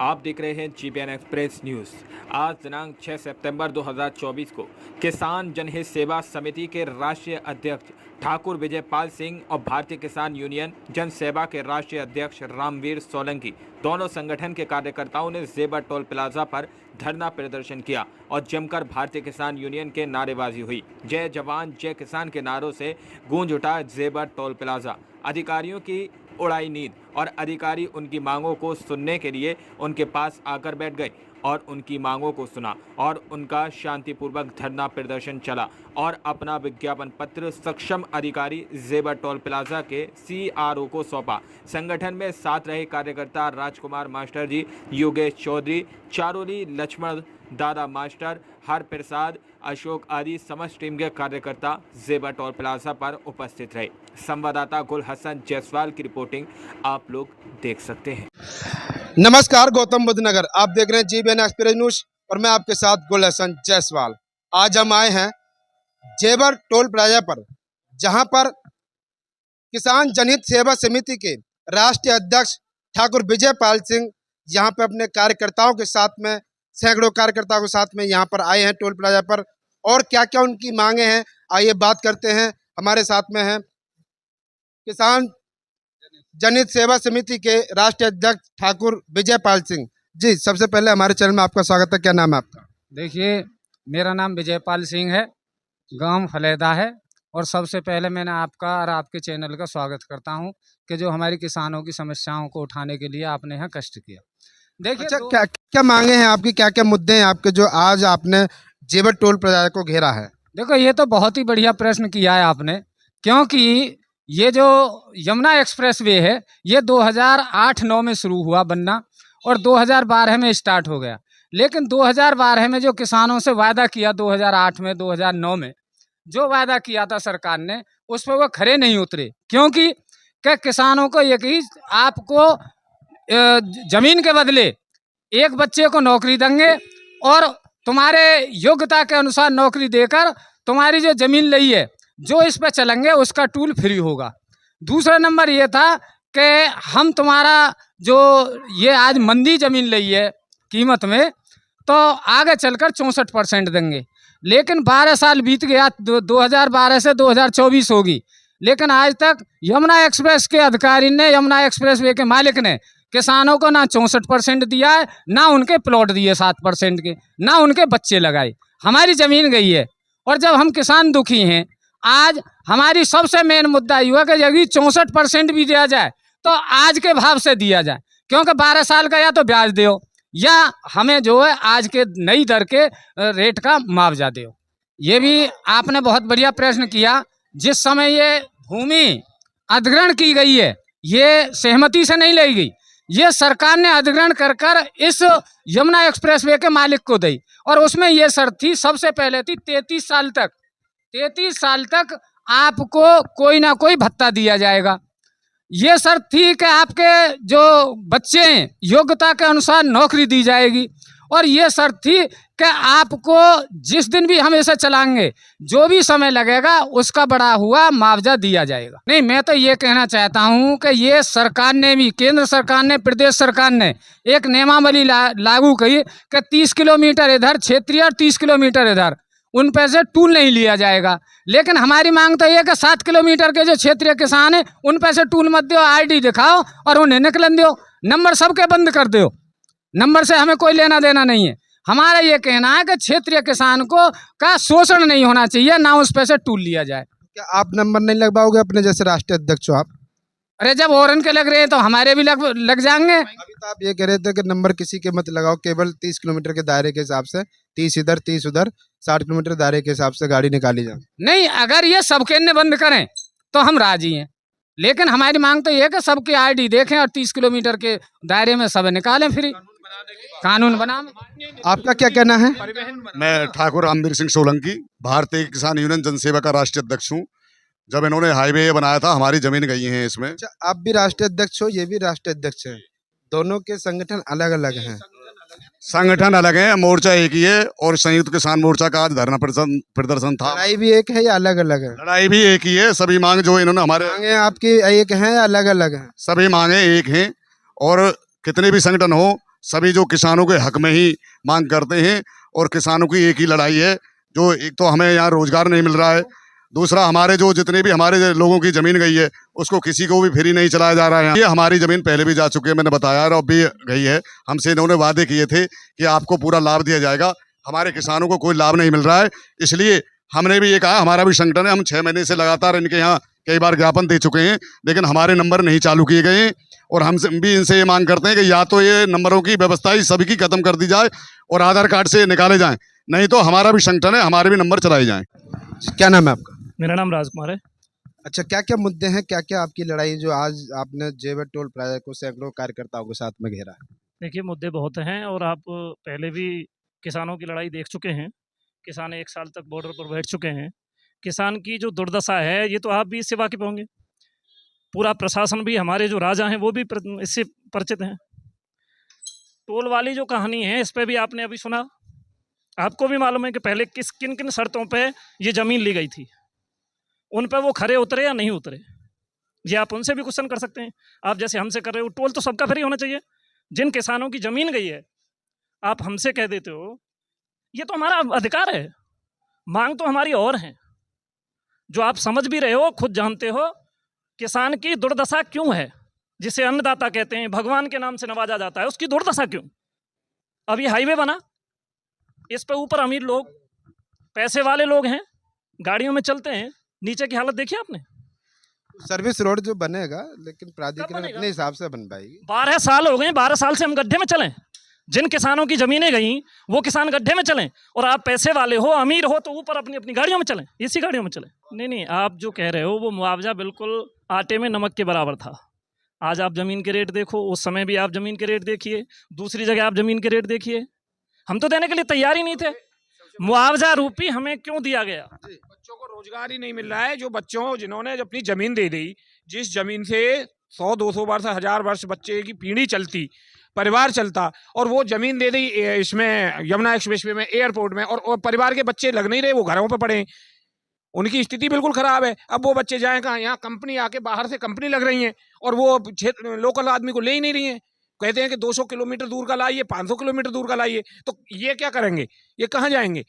आप देख रहे हैं GBN एक्सप्रेस न्यूज़। आज दिनांक 6 सितंबर 2024 को किसान जनहित सेवा समिति के राष्ट्रीय अध्यक्ष ठाकुर विजयपाल सिंह और भारतीय किसान यूनियन जन सेवा के राष्ट्रीय अध्यक्ष रामवीर सोलंकी दोनों संगठन के कार्यकर्ताओं ने जेबर टोल प्लाजा पर धरना प्रदर्शन किया और जमकर भारतीय किसान यूनियन के नारेबाजी हुई। जय जवान जय किसान के नारों से गूंज उठा जेबर टोल प्लाजा। अधिकारियों की उड़ाई नींद और अधिकारी उनकी मांगों को सुनने के लिए उनके पास आकर बैठ गए और उनकी मांगों को सुना और उनका शांतिपूर्वक धरना प्रदर्शन चला और अपना विज्ञापन पत्र सक्षम अधिकारी जेबर टोल प्लाजा के CRO को सौंपा। संगठन में साथ रहे कार्यकर्ता राजकुमार मास्टर जी, योगेश चौधरी, चारोली लक्ष्मण, दादा मास्टर, हर प्रसाद, अशोक आदि समस्त टीम के कार्यकर्ता जेबर टोल प्लाजा पर उपस्थित रहे। संवाददाता गुल हसन जायसवाल की रिपोर्टिंग आप लोग देख सकते हैं। नमस्कार, गौतम बुद्ध नगर आप देख रहे हैं GBN एक्सप्रेस न्यूज और मैं आपके साथ गुल हसन जायसवाल। आज हम आए हैं जेबर टोल प्लाजा पर, जहां पर किसान जनहित सेवा समिति के राष्ट्रीय अध्यक्ष ठाकुर विजयपाल सिंह यहां पर अपने कार्यकर्ताओं के साथ में, सैकड़ों कार्यकर्ताओं के साथ में यहां पर आए हैं टोल प्लाजा पर। और क्या क्या उनकी मांगे हैं, आइए बात करते हैं। हमारे साथ में है किसान जनहित सेवा समिति के राष्ट्रीय अध्यक्ष ठाकुर विजयपाल सिंह जी। सबसे पहले हमारे चैनल में आपका स्वागत है। क्या नाम है आपका? देखिए, मेरा नाम विजयपाल सिंह है, गांव फलेदा है। और सबसे पहले मैंने आपका और आपके चैनल का स्वागत करता हूं कि जो हमारी किसानों की समस्याओं को उठाने के लिए आपने यहाँ कष्ट किया। देखिए, अच्छा, क्या क्या मांगे हैं आपकी, क्या क्या मुद्दे हैं आपके जो आज आपने जेबर टोल प्लाजा को घेरा है? देखो, ये तो बहुत ही बढ़िया प्रश्न किया है आपने, क्योंकि ये जो यमुना एक्सप्रेस वे है ये 2008-9 में शुरू हुआ बनना और 2012 में स्टार्ट हो गया। लेकिन 2012 में जो किसानों से वादा किया, 2008 में 2009 में जो वादा किया था सरकार ने, उस पर वो खरे नहीं उतरे। क्योंकि किसानों को एक ही, आपको जमीन के बदले एक बच्चे को नौकरी देंगे और तुम्हारे योग्यता के अनुसार नौकरी देकर तुम्हारी जो जमीन ली है, जो इस पे चलेंगे उसका टूल फ्री होगा। दूसरा नंबर ये था कि हम तुम्हारा जो ये आज मंदी जमीन ली है कीमत में, तो आगे चलकर 64% देंगे। लेकिन 12 साल बीत गया, 2012 से 2024 होगी, लेकिन आज तक यमुना एक्सप्रेस के अधिकारी ने, यमुना एक्सप्रेस वे के मालिक ने किसानों को ना 64% दिया है, ना उनके प्लॉट दिए 7% के, ना उनके बच्चे लगाए। हमारी ज़मीन गई है। और जब हम किसान दुखी हैं, आज हमारी सबसे मेन मुद्दा ये हुआ कि यदि 64% भी दिया जाए तो आज के भाव से दिया जाए, क्योंकि 12 साल का या तो ब्याज दो या हमें जो है आज के नई दर के रेट का मुआवजा दो। ये भी आपने बहुत बढ़िया प्रश्न किया। जिस समय ये भूमि अधिग्रहण की गई है, ये सहमति से नहीं ली गई, ये सरकार ने अधिग्रहण कर इस यमुना एक्सप्रेस वे के मालिक को दी। और उसमें ये शर्त थी, सबसे पहले थी 33 साल तक आपको कोई ना कोई भत्ता दिया जाएगा। ये शर्त थी कि आपके जो बच्चे हैं योग्यता के अनुसार नौकरी दी जाएगी। और ये शर्त थी कि आपको जिस दिन भी हम इसे चलाएंगे, जो भी समय लगेगा उसका बड़ा हुआ मुआवजा दिया जाएगा। नहीं, मैं तो ये कहना चाहता हूँ कि ये सरकार ने भी, केंद्र सरकार ने, प्रदेश सरकार ने एक नियमावली लागू की कि 30 किलोमीटर इधर क्षेत्रीय और 30 किलोमीटर इधर, उन पे से टूल नहीं लिया जाएगा। लेकिन हमारी मांग तो ये कि 7 किलोमीटर के जो क्षेत्रीय किसान हैं उन पे से टूल मत दो, ID दिखाओ और उन्हें निकलन दो। नंबर सबके बंद कर दो, नंबर से हमें कोई लेना देना नहीं है। हमारा ये कहना है कि क्षेत्रीय किसान को का शोषण नहीं होना चाहिए, ना उस पे से टूल लिया जाए। क्या आप नंबर नहीं लगवाओगे अपने जैसे राष्ट्रीय अध्यक्ष हो आप? अरे, जब औरन के लग रहे हैं तो हमारे भी लग जाएंगे। अभी तो आप ये कह रहे थे कि नंबर किसी के मत लगाओ, केवल 30 किलोमीटर के दायरे के हिसाब से, 30 इधर 30 उधर, 60 किलोमीटर दायरे के हिसाब से गाड़ी निकाली जाए। नहीं, अगर ये सबके ने बंद करें तो हम राजी हैं। लेकिन हमारी मांग तो ये है कि सबकी ID देखें और 30 किलोमीटर के दायरे में सब निकालें, फ्री कानून बना। आपका क्या कहना है? मैं ठाकुर रामवीर सिंह सोलंकी, भारतीय किसान यूनियन जनसेवा का राष्ट्रीय अध्यक्ष हूँ। जब इन्होंने हाईवे बनाया था, हमारी जमीन गई है इसमें। अच्छा, आप भी राष्ट्रीय अध्यक्ष हो, ये भी राष्ट्रीय अध्यक्ष है, दोनों के संगठन अलग अलग हैं। संगठन अलग है, मोर्चा एक ही है। और संयुक्त किसान मोर्चा का आज धरना प्रदर्शन था। लड़ाई भी एक है या अलग अलग है? लड़ाई भी एक ही है। सभी मांग जो इन्होंने हमारे मांगे आपकी एक हैं या अलग अलग हैं? सभी मांगे एक हैं। और कितने भी संगठन हो, सभी जो किसानों के हक में ही मांग करते हैं और किसानों की एक ही लड़ाई है। जो एक तो हमें यहाँ रोजगार नहीं मिल रहा है, दूसरा हमारे जो जितने भी हमारे लोगों की जमीन गई है उसको किसी को भी फ्री नहीं चलाया जा रहा है। ये हमारी जमीन पहले भी जा चुकी है, मैंने बताया, और अब भी गई है। हमसे इन्होंने वादे किए थे कि आपको पूरा लाभ दिया जाएगा, हमारे किसानों को कोई लाभ नहीं मिल रहा है। इसलिए हमने भी ये कहा, हमारा भी संगठन है, हम 6 महीने से लगातार इनके यहाँ कई बार ज्ञापन दे चुके हैं, लेकिन हमारे नंबर नहीं चालू किए गए हैं। और हम भी इनसे ये मांग करते हैं कि या तो ये नंबरों की व्यवस्था ही सभी की खत्म कर दी जाए और आधार कार्ड से निकाले जाएं, नहीं तो हमारा भी संगठन है, हमारे भी नंबर चलाए जाएं। क्या नाम है आपका? मेरा नाम राजकुमार है। अच्छा, क्या क्या मुद्दे हैं, क्या क्या आपकी लड़ाई जो आज आपने जेवर टोल प्लाजा को सैकड़ों कार्यकर्ताओं के साथ में घेरा है? देखिए, मुद्दे बहुत हैं और आप पहले भी किसानों की लड़ाई देख चुके हैं। किसान 1 साल तक बॉर्डर पर बैठ चुके हैं। किसान की जो दुर्दशा है, ये तो आप भी इससे वाकिफ़ होंगे। पूरा प्रशासन भी, हमारे जो राजा हैं वो भी इससे परिचित हैं। टोल वाली जो कहानी है, इस पे भी आपने अभी सुना। आपको भी मालूम है कि पहले किन किन शर्तों पे ये ज़मीन ली गई थी, उन पे वो खरे उतरे या नहीं उतरे। ये आप उनसे भी क्वेश्चन कर सकते हैं। आप जैसे हमसे कर रहे हो, टोल तो सबका फ्री होना चाहिए। जिन किसानों की ज़मीन गई है, आप हमसे कह देते हो, ये तो हमारा अधिकार है। मांग तो हमारी और है, जो आप समझ भी रहे हो, खुद जानते हो किसान की दुर्दशा क्यों है। जिसे अन्नदाता कहते हैं, भगवान के नाम से नवाजा जाता है, उसकी दुर्दशा क्यों। अब ये हाईवे बना, इस पे ऊपर अमीर लोग, पैसे वाले लोग हैं, गाड़ियों में चलते हैं। नीचे की हालत देखिए आपने। सर्विस रोड जो बनेगा, लेकिन प्राधिकरण बनेगा? अपने हिसाब से बन पाएगी। 12 साल हो गए, 12 साल से हम गड्ढे में चलें। जिन किसानों की जमीनें गई, वो किसान गड्ढे में चलें, और आप पैसे वाले हो, अमीर हो, तो ऊपर अपनी अपनी गाड़ियों में चलें, इसी गाड़ियों में चलें। नहीं, आप जो कह रहे हो वो मुआवजा बिल्कुल आटे में नमक के बराबर था। आज आप ज़मीन के रेट देखो, उस समय भी आप ज़मीन के रेट देखिए, दूसरी जगह आप ज़मीन के रेट देखिए। हम तो देने के लिए तैयार ही नहीं थे। मुआवजा रूपी हमें क्यों दिया गया? बच्चों को रोजगार ही नहीं मिल रहा है। जो बच्चों, जिन्होंने अपनी जमीन दे दी, जिस जमीन से 100-200 वर्ष, 1000 वर्ष बच्चे की पीढ़ी चलती, परिवार चलता, और वो जमीन दे दी इसमें यमुना एक्सप्रेसवे में, एयरपोर्ट में, और परिवार के बच्चे लग नहीं रहे, वो घरों पे पड़े हैं। उनकी स्थिति बिल्कुल खराब है। अब वो बच्चे जाएं कहाँ? यहाँ कंपनी आके, बाहर से कंपनी लग रही हैं, और वो लोकल आदमी को ले ही नहीं रही हैं। कहते हैं कि 200 किलोमीटर दूर का लाइए, 500 किलोमीटर दूर का लाइए। तो ये क्या करेंगे? ये कहाँ जाएंगे?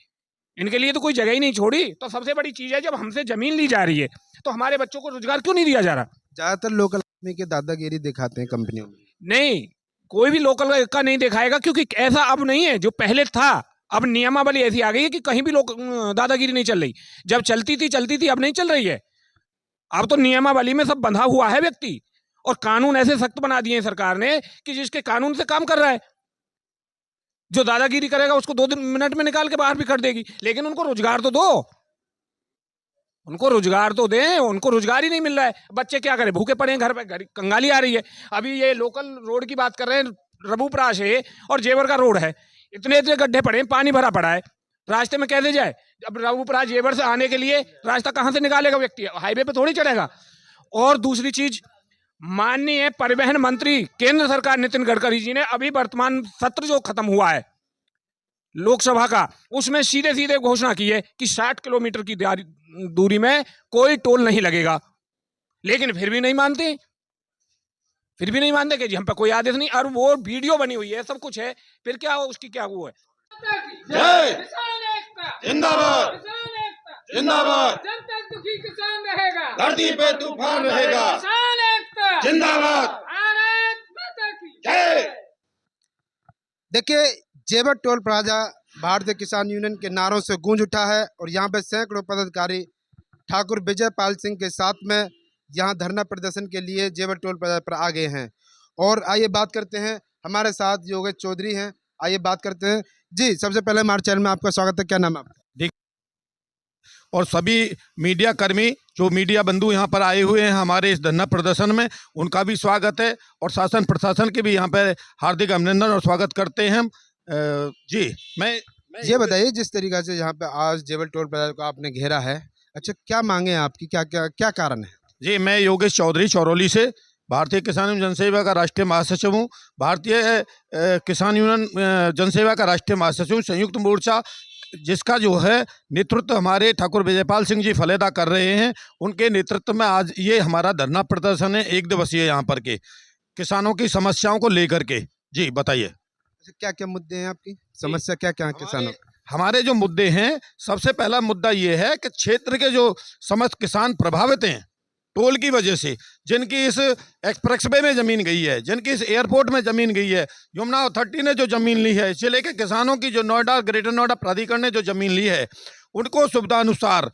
इनके लिए तो कोई जगह ही नहीं छोड़ी। तो सबसे बड़ी चीज़ है, जब हमसे जमीन ली जा रही है, तो हमारे बच्चों को रोजगार क्यों नहीं दिया जा रहा? ज्यादातर लोकल आदमी के दादागिरी दिखाते हैं कंपनियों में। नहीं, कोई भी लोकल का नहीं दिखाएगा, क्योंकि ऐसा अब नहीं है जो पहले था। अब नियमावली ऐसी आ गई है कि कहीं भी लोग दादागिरी नहीं चल रही। जब चलती थी, अब नहीं चल रही है। अब तो नियमावली में सब बंधा हुआ है व्यक्ति, और कानून ऐसे सख्त बना दिए हैं सरकार ने कि जिसके कानून से काम कर रहा है, जो दादागिरी करेगा उसको 2 मिनट में निकाल के बाहर भी कर देगी। लेकिन उनको रोजगार तो दो, उनको रोजगार तो दें। उनको रोजगार ही नहीं मिल रहा है। बच्चे क्या करें? भूखे पड़े हैं घर पे, कंगाली आ रही है। अभी ये लोकल रोड की बात कर रहे हैं, रबूपरा से और जेवर का रोड है, इतने गड्ढे पड़े हैं, पानी भरा पड़ा है, रास्ते में कैसे जाए? अब रबूपरा जेवर से आने के लिए रास्ता कहाँ से निकालेगा व्यक्ति? हाईवे पे थोड़ी चढ़ेगा। और दूसरी चीज, माननीय परिवहन मंत्री केंद्र सरकार नितिन गडकरी जी ने अभी वर्तमान सत्र जो खत्म हुआ है लोकसभा का, उसमें सीधे सीधे घोषणा की है कि 60 किलोमीटर की दूरी में कोई टोल नहीं लगेगा। लेकिन फिर भी नहीं मानते, कि जी हम पे कोई आदेश नहीं। और वो वीडियो बनी हुई है, सब कुछ है, फिर क्या उसकी क्या वो है? जय जिंदाबाद, जिंदाबाद, जब तक दुखी किसान रहेगा, धरती पे तूफान रहेगा। किसान एकता जिंदाबाद, भारत माता की जय। देखिए, जेवर टोल प्लाजा भारतीय किसान यूनियन के नारों से गूंज उठा है, और यहाँ पे सैकड़ों पदाधिकारी ठाकुर विजय पाल सिंह के साथ में यहाँ धरना प्रदर्शन के लिए जेवर टोल प्लाजा पर आ गए हैं। और आइए बात करते हैं, हमारे साथ योगेश चौधरी हैं, आइए बात करते हैं। जी, सबसे पहले हमारे चैनल में आपका स्वागत है, क्या नाम है आपका? और सभी मीडिया कर्मी, जो मीडिया बंधु यहाँ पर आए हुए हैं हमारे इस धरना प्रदर्शन में, उनका भी स्वागत है, और शासन प्रशासन के भी यहाँ पर हार्दिक अभिनंदन और स्वागत करते हैं हम। जी, मैं ये बताइए, जिस तरीके से यहाँ पे आज जेवर टोल प्लाजा को आपने घेरा है, अच्छा क्या मांगे हैं आपकी, क्या कारण है? जी, मैं योगेश चौधरी चौरौली से भारतीय किसान यूनियन जनसेवा का राष्ट्रीय महासचिव हूँ। भारतीय किसान यूनियन जनसेवा का राष्ट्रीय महासचिव, संयुक्त मोर्चा, जिसका जो है नेतृत्व हमारे ठाकुर विजयपाल सिंह जी फलेदा कर रहे हैं, उनके नेतृत्व में आज ये हमारा धरना प्रदर्शन है, 1 दिवसीय यहाँ पर के किसानों की समस्याओं को लेकर के। जी बताइए। क्या क्या मुद्दे हैं आपकी, समस्या क्या क्या है किसानों की? हमारे जो मुद्दे हैं, सबसे पहला मुद्दा ये है कि क्षेत्र के जो समस्त किसान प्रभावित हैं टोल की वजह से, जिनकी इस एक्सप्रेसवे में जमीन गई है, जिनकी इस एयरपोर्ट में जमीन गई है, यमुना अथॉरिटी ने जो जमीन ली है, जिले के किसानों की जो नोएडा ग्रेटर नोएडा प्राधिकरण ने जो जमीन ली है, उनको सुविधा अनुसार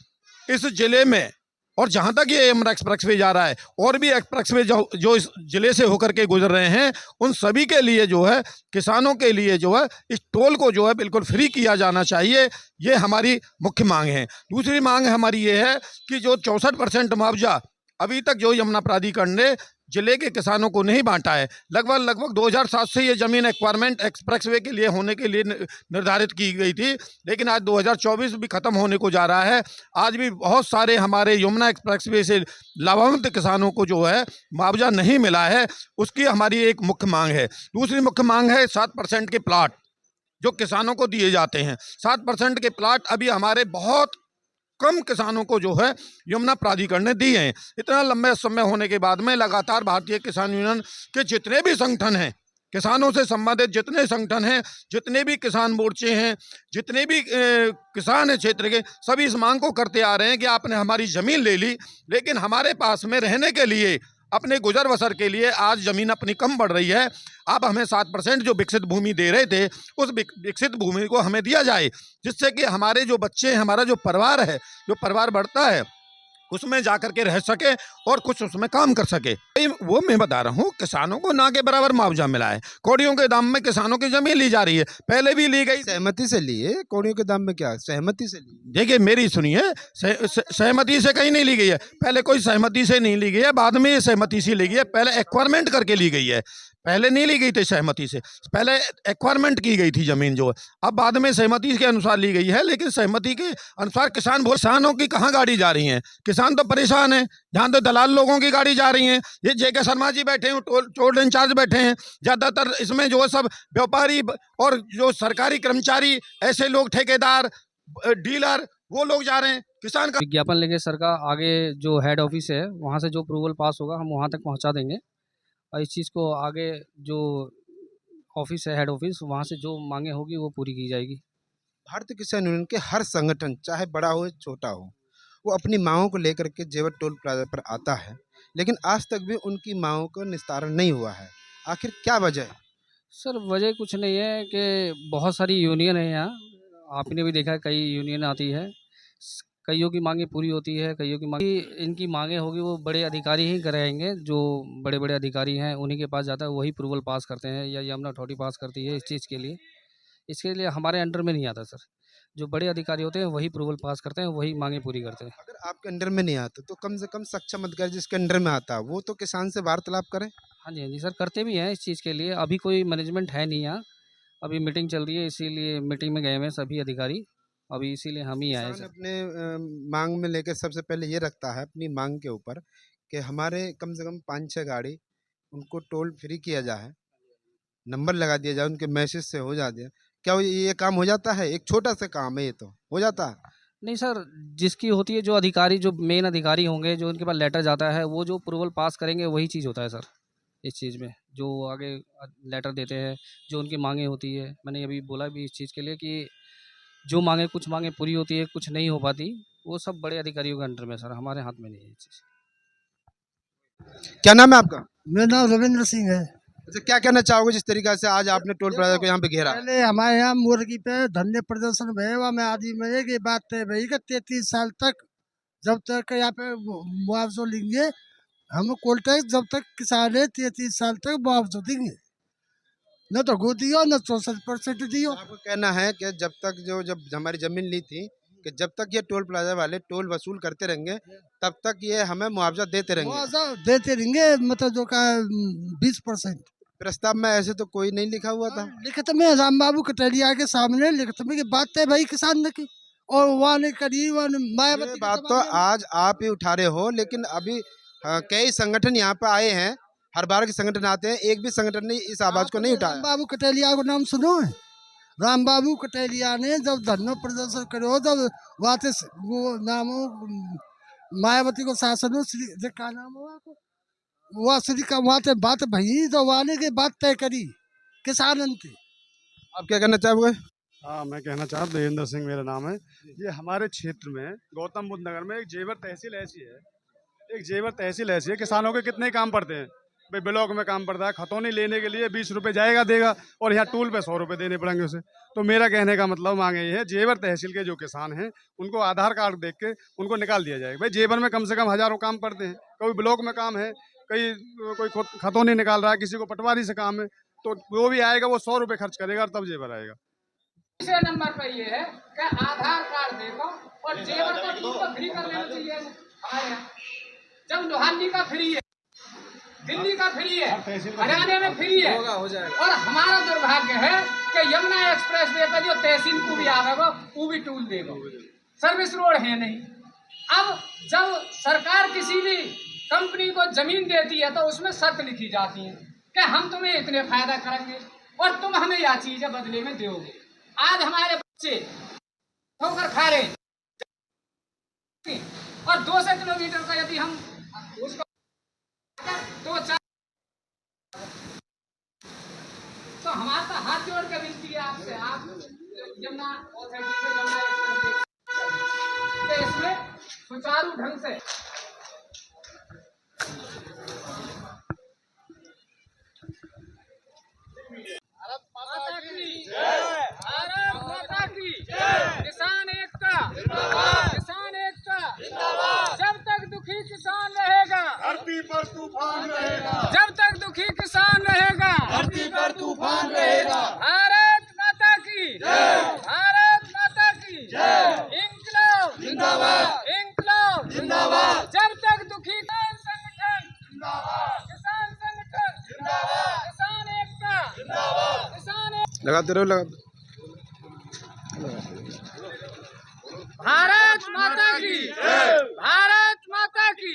इस जिले में, और जहां तक ये यमुना एक्सप्रेसवे जा रहा है, और भी एक्सप्रेसवे जो इस जिले से होकर के गुजर रहे हैं, उन सभी के लिए जो है, किसानों के लिए जो है, इस टोल को जो है बिल्कुल फ्री किया जाना चाहिए। ये हमारी मुख्य मांग है। दूसरी मांग हमारी ये है कि जो 64% मुआवजा अभी तक जो यमुना प्राधिकरण ने जिले के किसानों को नहीं बांटा है, लगभग 2007 से ये जमीन एक्वायरमेंट एक्सप्रेसवे के लिए होने के लिए निर्धारित की गई थी, लेकिन आज 2024 भी खत्म होने को जा रहा है। आज भी बहुत सारे हमारे यमुना एक्सप्रेसवे से लाभान्वित किसानों को जो है मुआवजा नहीं मिला है, उसकी हमारी एक मुख्य मांग है। दूसरी मुख्य मांग है 7% के प्लाट जो किसानों को दिए जाते हैं। 7% के प्लाट अभी हमारे बहुत कम किसानों को जो है यमुना प्राधिकरण ने दिए हैं। इतना लंबे समय होने के बाद में लगातार भारतीय किसान यूनियन के जितने भी संगठन हैं, किसानों से संबंधित जितने संगठन हैं, जितने भी किसान मोर्चे हैं, जितने भी किसान हैं क्षेत्र के, सभी इस मांग को करते आ रहे हैं कि आपने हमारी ज़मीन ले ली, लेकिन हमारे पास में रहने के लिए, अपने गुजर बसर के लिए आज ज़मीन अपनी कम बढ़ रही है। आप हमें 7% जो विकसित भूमि दे रहे थे, उस विकसित भूमि को हमें दिया जाए, जिससे कि हमारे जो बच्चे, हमारा जो परिवार है, जो परिवार बढ़ता है, उसमें जा कर के रह सके और कुछ उसमें काम कर सके। वो मैं बता रहा हूँ, किसानों को ना के बराबर मुआवजा मिला है। कौड़ियों के दाम में किसानों की जमीन ली जा रही है, पहले भी ली गई। सहमति से लिए, कौड़ियों के दाम में क्या, सहमति से ली? देखिए मेरी सुनिए, सहमति से कहीं नहीं ली गई है। पहले कोई सहमति से नहीं ली गई है, बाद में ये सहमति से ली गई है। पहले एक्वायरमेंट करके ली गई है, पहले नहीं ली गई थी सहमति से। पहले एक्वायरमेंट की गई थी जमीन जो है, अब बाद में सहमति के अनुसार ली गई है। लेकिन सहमति के अनुसार किसानों की कहाँ गाड़ी जा रही है? किसान तो परेशान है। जहाँ तो दलाल लोगों की गाड़ी जा रही है, ये जेके शर्मा जी बैठे हैं, टोल इंचार्ज बैठे हैं, ज्यादातर इसमें जो है सब व्यापारी और जो सरकारी कर्मचारी, ऐसे लोग, ठेकेदार, डीलर, वो लोग जा रहे हैं। किसान का विज्ञापन लेके सर का आगे जो हेड ऑफिस है, वहाँ से जो अप्रूवल पास होगा हम वहाँ तक पहुँचा देंगे, और इस चीज़ को आगे जो ऑफिस है, हेड ऑफिस, वहाँ से जो मांगे होगी वो पूरी की जाएगी। भारतीय किसान यूनियन के हर संगठन, चाहे बड़ा हो छोटा हो, वो अपनी मांगों को लेकर के जेवर टोल प्लाजा पर आता है, लेकिन आज तक भी उनकी मांगों का निस्तारण नहीं हुआ है। आखिर क्या वजह है? सर वजह कुछ नहीं है कि बहुत सारी यूनियन है यहाँ, आपने भी देखा है, कई यूनियन आती है, कईयों की मांगे पूरी होती है, कईयों की मांगे, इनकी मांगे होगी वो बड़े अधिकारी ही कराएंगे, जो बड़े बड़े अधिकारी हैं उन्हीं के पास जाता है, वही अप्रूवल पास करते हैं, या यमुना अथॉरिटी पास करती है इस चीज़ के लिए। इसके लिए हमारे अंडर में नहीं आता सर, जो बड़े अधिकारी होते हैं वही अप्रूवल पास करते हैं, वही मांगे पूरी करते हैं। अगर आपके अंडर में नहीं आता तो कम से कम सक्षम अधिकारी जिसके अंडर में आता है वो तो किसान से वार्तालाप करें। हाँ जी सर, करते भी हैं इस चीज़ के लिए। अभी कोई मैनेजमेंट है नहीं यहाँ, अभी मीटिंग चल रही है, इसीलिए मीटिंग में गए हुए हैं सभी अधिकारी, अभी इसीलिए हम ही आए किसान सर। अपने मांग में लेकर सबसे पहले ये रखता है अपनी मांग के ऊपर कि हमारे कम से कम 5-6 गाड़ी उनको टोल फ्री किया जाए, नंबर लगा दिया जाए, उनके मैसेज से हो जाते हैं। क्या ये काम हो जाता है? एक छोटा सा काम है, ये तो हो जाता है। नहीं सर, जिसकी होती है, जो अधिकारी, जो मेन अधिकारी होंगे, जो उनके पास लेटर जाता है, वो जो अप्रूवल पास करेंगे वही चीज़ होता है सर। इस चीज़ में जो आगे लेटर देते हैं, जो उनकी मांगे होती है, मैंने अभी बोला भी इस चीज़ के लिए कि जो मांगे, कुछ मांगे पूरी होती है, कुछ नहीं हो पाती, वो सब बड़े अधिकारियों के अंडर में सर, हमारे हाथ में नहीं है ये चीज़। क्या नाम है आपका? मेरा नाम रविंद्र सिंह है। अच्छा, क्या कहना चाहोगे जिस तरीके से आज आपने टोल प्लाजा को यहाँ पे घेरा? पहले हमारे यहाँ मुर्गी पे धरने प्रदर्शन भये हुआ, मैं आदि में एक बात तय भई कि 33 साल तक जब तक यहाँ पे मुआवजा लेंगे हम, कोल टैक्स जब तक किसान है 33 साल तक मुआवजा देंगे, न तो गो दियो न 64% दियो। आपका कहना है कि जब हमारी जमीन ली थी कि जब तक ये टोल प्लाजा वाले टोल वसूल करते रहेंगे तब तक ये हमें मुआवजा देते रहेंगे। मुआवजा देते रहेंगे, मतलब जो का 20%। प्रस्ताव में ऐसे तो कोई नहीं लिखा हुआ था। लिखित में राम बाबू कटरिया के सामने लिखित में की बात है भाई किसान ने की, और वहाँ ने करी, ये बात तो आज आप ही उठा रहे हो, लेकिन अभी कई संगठन यहाँ पे आए हैं, हर बार के संगठन आते हैं, एक भी संगठन ने इस आवाज को नहीं उठाया। राम बाबू कटेलिया को नाम सुनो है? राम बाबू कटेलिया ने जब धरना प्रदर्शन करो, जब वहाँ से वो नाम मायावती को शासन हो, श्री का नाम हुआ, वहाँ श्री का वहाँ से बात भई, तो वहाँ ने की बात तय करी किसान थे, आप क्या कहना चाहोगे? हाँ, मैं कहना चाहता हूँ, देवेंद्र सिंह मेरा नाम है। ये हमारे क्षेत्र में गौतम बुद्ध नगर में एक जेवर तहसील ऐसी है, किसानों के कितने ही काम पड़ते हैं भाई। ब्लॉक में काम पड़ता है, खतौनी लेने के लिए 20 रुपये जाएगा देगा, और यहाँ टूल पे 100 रुपये देने पड़ेंगे उसे। तो मेरा कहने का मतलब मांगे ये है, जेवर तहसील के जो किसान हैं उनको आधार कार्ड देख के उनको निकाल दिया जाएगा। भाई जेवर में कम से कम हज़ारों काम पड़ते हैं, कोई ब्लॉक में काम है, कोई खतौनी निकाल रहा है, किसी को पटवारी से काम है, तो वो भी आएगा, वो 100 रुपये खर्च करेगा और तब जेवर आएगा। तीसरे नंबर पर ये है कि आधार कार्ड देखो और जेवर का टूल तो फ्री कर लेना चाहिए हमारे यहाँ। जब लोहानी का फ्री है, दिल्ली का फ्री है, हरियाणा में फ्री है, और हमारा दुर्भाग्य है कि यमुना एक्सप्रेस वे पर जो तहसील को भी आवेगा वो भी टूल देगा। सर्विस रोड है नहीं। अब जब सरकार किसी भी कंपनी को जमीन देती है तो उसमें शर्त लिखी जाती है कि हम तुम्हें इतने फायदा करेंगे और तुम हमें यह चीजें बदले में दोगे। आज हमारे बच्चे ठोकर खा रहे हैं, और 200 किलोमीटर का यदि हम उसको तो हमारा तो हाथ जोड़ के विनती है आपसे, आप यमुना अथॉरिटी से यमुना एक्सप्रेस के इसमें सुचारू ढंग से भारत माता की किसान एकता, किसान एकता। जब तक दुखी किसान रहेगा धरती पर तूफान रहेगा, जब तक दुखी किसान रहेगा धरती पर तूफान रहेगा। भारत माता की भारत माता की इंकलाब जिंदाबाद, इंकलाब जिंदाबाद। जब तक दुखी किसान संगठन जिंदाबाद, किसान संगठन जिंदाबाद, किसान एकता जिंदाबाद, किसान लगाते रहो, लगाते। भारत माता की भारत माता की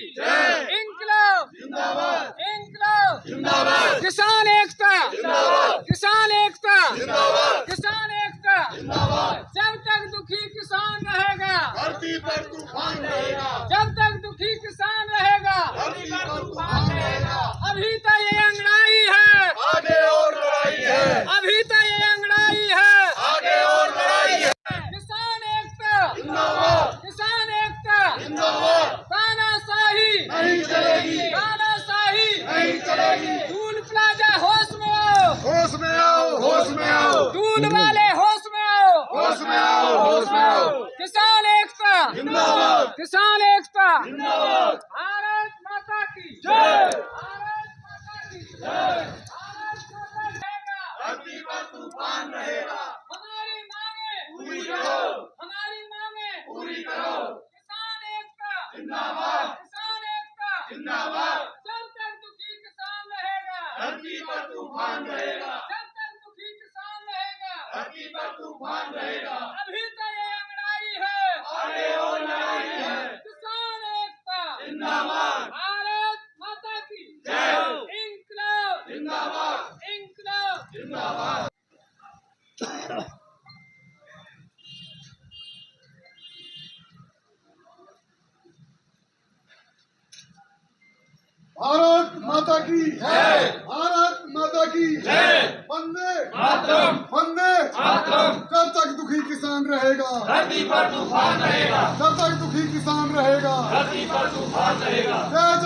इंकलाब जिंदाबाद, इंकलाब जिंदाबाद। किसान एकता जिंदाबाद, किसान एकता जिंदाबाद, किसान एकता। जिंदाबाद। जब तक दुखी किसान रहेगा धरती पर तूफान रहेगा, जब तक दुखी किसान रहेगा धरती पर तूफान रहेगा। अभी तो ये अंगड़ाई है, आगे और लड़ाई है, अभी तो ये अंगड़ाई है, आगे और लड़ाई है। किसान एकता जिंदाबाद, किसान एकता। जिंदाबाद। तानाशाही नहीं चलेगी, तानाशाही नहीं चलेगी। टूल प्लाजा होश में आओ, होश में आओ, होश में आओ, टूल वाले होश में आओ, होश में आओ, होश में आओ। किसान एकता जिंदाबाद, किसान एकता। जिंदाबाद। भारत माता की जय, भारत माता की जय। भारत माता की धरती पर तूफान रहेगा, हमारी मांगे पूरी करो, हमारी मांगे पूरी करो। किसान एकता जिंदाबाद, किसान एकता जिंदाबाद। जब तक दुखी किसान रहेगा धरती पर तूफान रहेगा, जब तक दुखी किसान रहेगा धरती पर तूफान रहेगा। अभी तो ये अंगड़ाई है, आगे और लड़ाई है, किसान एकता जिंदाबाद, भारत माता की जय। इंकलाब जिंदाबाद, इंकलाब। जिंदाबाद। भारत माता की जय, भारत माता की जय। वंदे मातरम, वंदे मातरम। जब तक दुखी किसान रहेगा, धरती पर तूफान रहेगा, जब तक दुखी किसान रहेगा, धरती पर तूफान रहेगा। जय